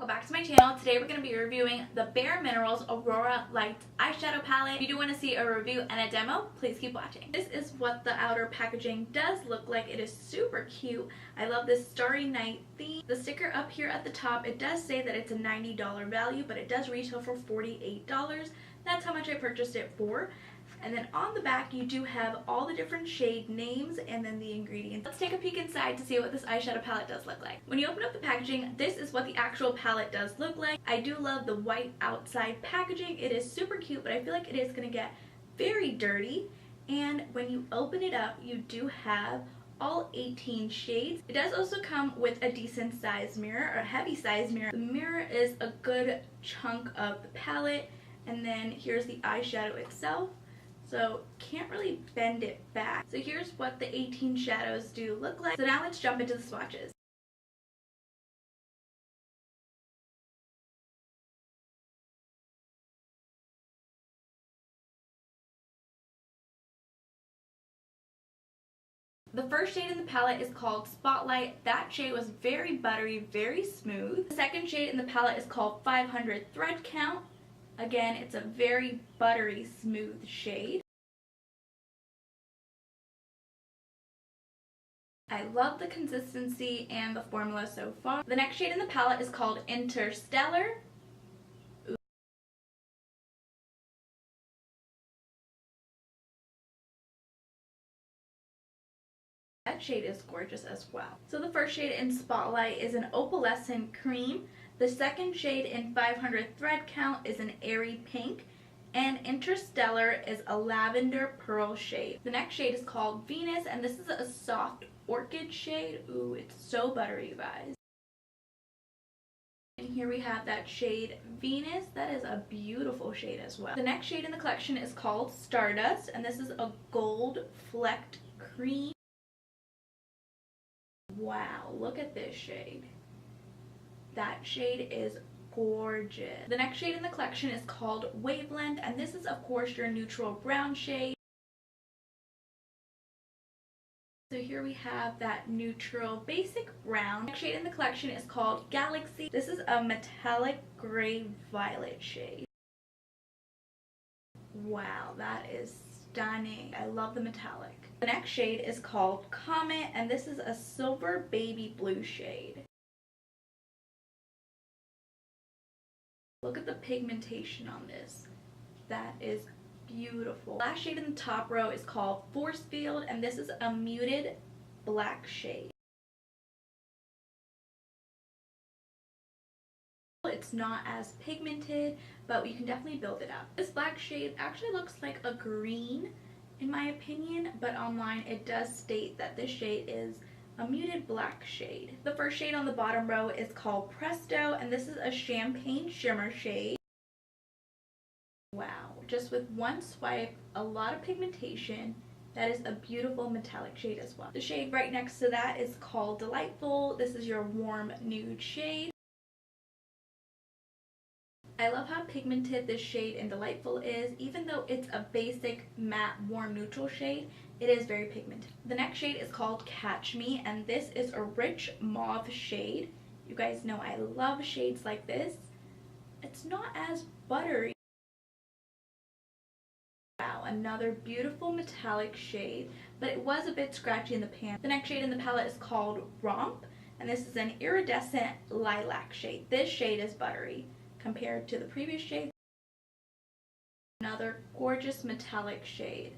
welcome back to my channel. Today we're going to be reviewing the BareMinerals Aurora Light Eyeshadow Palette. If you do want to see a review and a demo, please keep watching. This is what the outer packaging does look like. It is super cute. I love this Starry Night theme. The sticker up here at the top, it does say that it's a $90 value, but it does retail for $48. That's how much I purchased it for. And then on the back, you do have all the different shade names and then the ingredients. Let's take a peek inside to see what this eyeshadow palette does look like. When you open up the packaging, this is what the actual palette does look like. I do love the white outside packaging. It is super cute, but I feel like it is going to get very dirty. And when you open it up, you do have all 18 shades. It does also come with a decent size mirror, or a heavy size mirror. The mirror is a good chunk of the palette. And then here's the eyeshadow itself. So can't really bend it back. So here's what the 18 shadows do look like. So now let's jump into the swatches. The first shade in the palette is called Spotlight. That shade was very buttery, very smooth. The second shade in the palette is called 500 Thread Count. Again, it's a very buttery, smooth shade. I love the consistency and the formula so far. The next shade in the palette is called Interstellar. That shade is gorgeous as well. So the first shade in Spotlight is an opalescent cream. The second shade in 500 Thread Count is an airy pink. And Interstellar is a lavender pearl shade. The next shade is called Venus, and this is a soft orchid shade. Ooh, it's so buttery, you guys. And here we have that shade Venus. That is a beautiful shade as well. The next shade in the collection is called Stardust, and this is a gold flecked cream. Wow, look at this shade. That shade is gorgeous. The next shade in the collection is called Wavelength, and this is of course your neutral brown shade. So here we have that neutral basic brown. The next shade in the collection is called Galaxy. This is a metallic gray violet shade. Wow, that is stunning. I love the metallic. The next shade is called Comet, and this is a silver baby blue shade. Look at the pigmentation on this. That is beautiful. Last shade in the top row is called Force Field, and this is a muted black shade. It's not as pigmented, but you can definitely build it up. This black shade actually looks like a green in my opinion, but online it does state that this shade is a muted black shade. The first shade on the bottom row is called Presto, and this is a champagne shimmer shade. Wow, just with one swipe, a lot of pigmentation. That is a beautiful metallic shade as well. The shade right next to that is called Delightful. This is your warm nude shade. I love how pigmented this shade in Delightful is. Even though it's a basic matte warm neutral shade, it is very pigmented. The next shade is called Catch Me, and this is a rich mauve shade. You guys know I love shades like this. It's not as buttery. Wow, another beautiful metallic shade, but it was a bit scratchy in the pan. The next shade in the palette is called Romp, and this is an iridescent lilac shade. This shade is buttery compared to the previous shade. Another gorgeous metallic shade.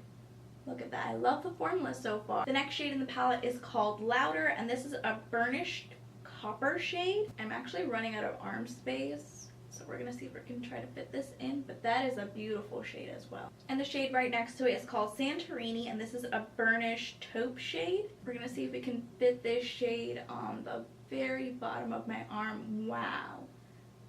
Look at that. I love the formula so far. The next shade in the palette is called Louder, and this is a burnished copper shade. I'm actually running out of arm space, so we're going to see if we can try to fit this in, but that is a beautiful shade as well. And the shade right next to it is called Santorini, and this is a burnished taupe shade. We're going to see if we can fit this shade on the very bottom of my arm. Wow.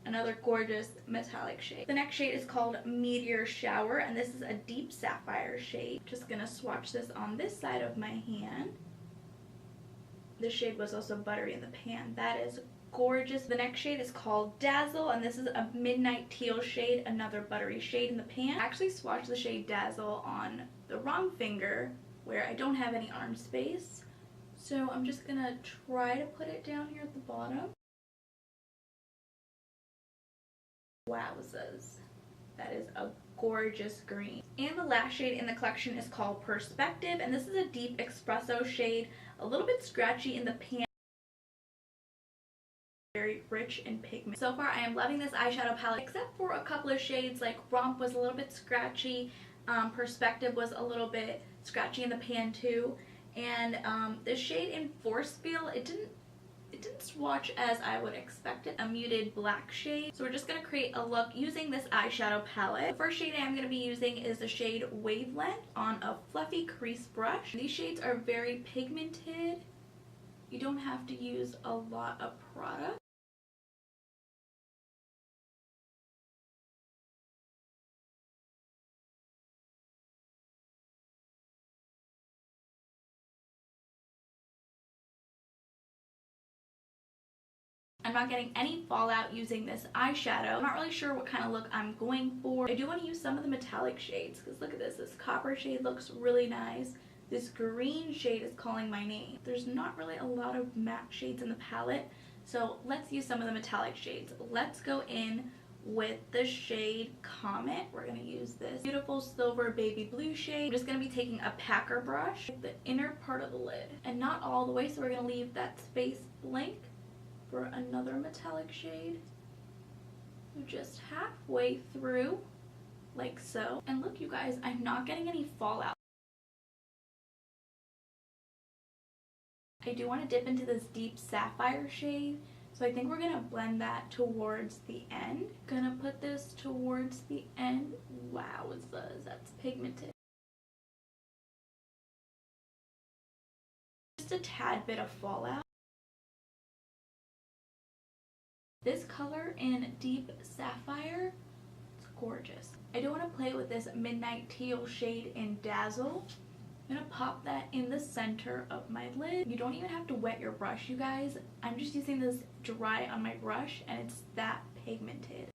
Another gorgeous metallic shade. The next shade is called Meteor Shower, and this is a deep sapphire shade. Just gonna swatch this on this side of my hand. This shade was also buttery in the pan. That is gorgeous. The next shade is called Dazzle, and this is a midnight teal shade, another buttery shade in the pan. I actually swatched the shade Dazzle on the wrong finger where I don't have any arm space. So I'm just gonna try to put it down here at the bottom. Wowzers. That is a gorgeous green. And the last shade in the collection is called Perspective, and this is a deep espresso shade, a little bit scratchy in the pan, very rich in pigment. So far I am loving this eyeshadow palette, except for a couple of shades. Like Romp was a little bit scratchy, Perspective was a little bit scratchy in the pan too, and the shade in Force Feel, it didn't swatch as I would expect it, a muted black shade. So we're just going to create a look using this eyeshadow palette. The first shade I'm going to be using is the shade Wavelength on a fluffy crease brush. These shades are very pigmented. You don't have to use a lot of product. I'm not getting any fallout using this eyeshadow. I'm not really sure what kind of look I'm going for. I do want to use some of the metallic shades because look at this. This copper shade looks really nice. This green shade is calling my name. There's not really a lot of matte shades in the palette, so let's use some of the metallic shades. Let's go in with the shade Comet. We're going to use this beautiful silver baby blue shade. I'm just going to be taking a packer brush, the inner part of the lid, and not all the way, so we're going to leave that space blank for another metallic shade. Just halfway through, like so. And look, you guys, I'm not getting any fallout. I do want to dip into this deep sapphire shade, so I think we're gonna blend that towards the end. Gonna put this towards the end. Wow, that's pigmented. Just a tad bit of fallout. This color in deep sapphire, it's gorgeous. I do want to play with this midnight teal shade in Dazzle. I'm going to pop that in the center of my lid. You don't even have to wet your brush, you guys. I'm just using this dry on my brush and it's that pigmented.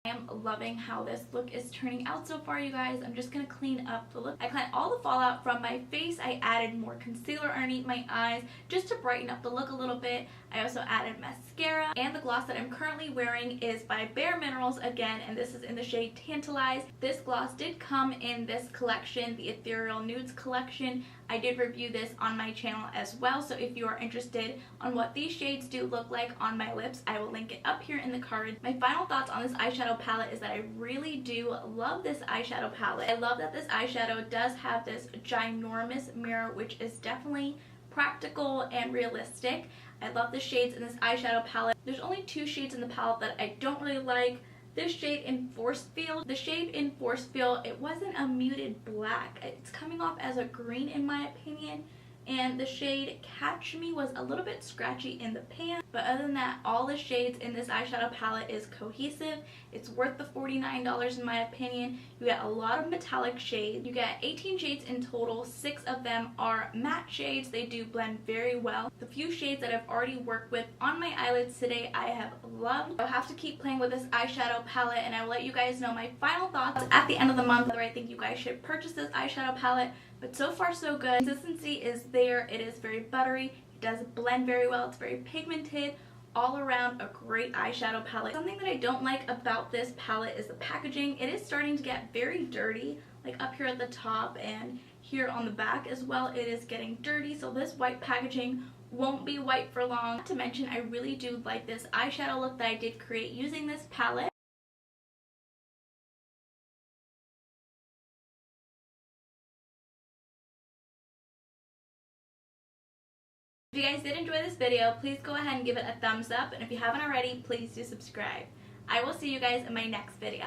I am loving how this look is turning out so far, you guys. I'm just going to clean up the look. I cleaned all the fallout from my face. I added more concealer underneath my eyes just to brighten up the look a little bit. I also added mascara, and the gloss that I'm currently wearing is by BareMinerals again, and this is in the shade Tantalize. This gloss did come in this collection, the Ethereal Nudes collection. I did review this on my channel as well, so if you are interested on what these shades do look like on my lips, I will link it up here in the card. My final thoughts on this eyeshadow palette is that I really do love this eyeshadow palette. I love that this eyeshadow does have this ginormous mirror, which is definitely practical and realistic. I love the shades in this eyeshadow palette. There's only two shades in the palette that I don't really like. This shade in Force Feel. The shade in Force Feel, it wasn't a muted black. It's coming off as a green in my opinion. And the shade Catch Me was a little bit scratchy in the pan. But other than that, all the shades in this eyeshadow palette is cohesive. It's worth the $49 in my opinion. You get a lot of metallic shades. You get 18 shades in total. 6 of them are matte shades. They do blend very well. The few shades that I've already worked with on my eyelids today, I have loved. I'll have to keep playing with this eyeshadow palette, and I will let you guys know my final thoughts at the end of the month, whether I think you guys should purchase this eyeshadow palette. But so far so good. Consistency is there. It is very buttery. It does blend very well. It's very pigmented. All around a great eyeshadow palette. Something that I don't like about this palette is the packaging. It is starting to get very dirty, like up here at the top and here on the back as well. It is getting dirty, so this white packaging won't be white for long. Not to mention, I really do like this eyeshadow look that I did create using this palette. If you guys did enjoy this video, please go ahead and give it a thumbs up, and if you haven't already, please do subscribe. I will see you guys in my next video.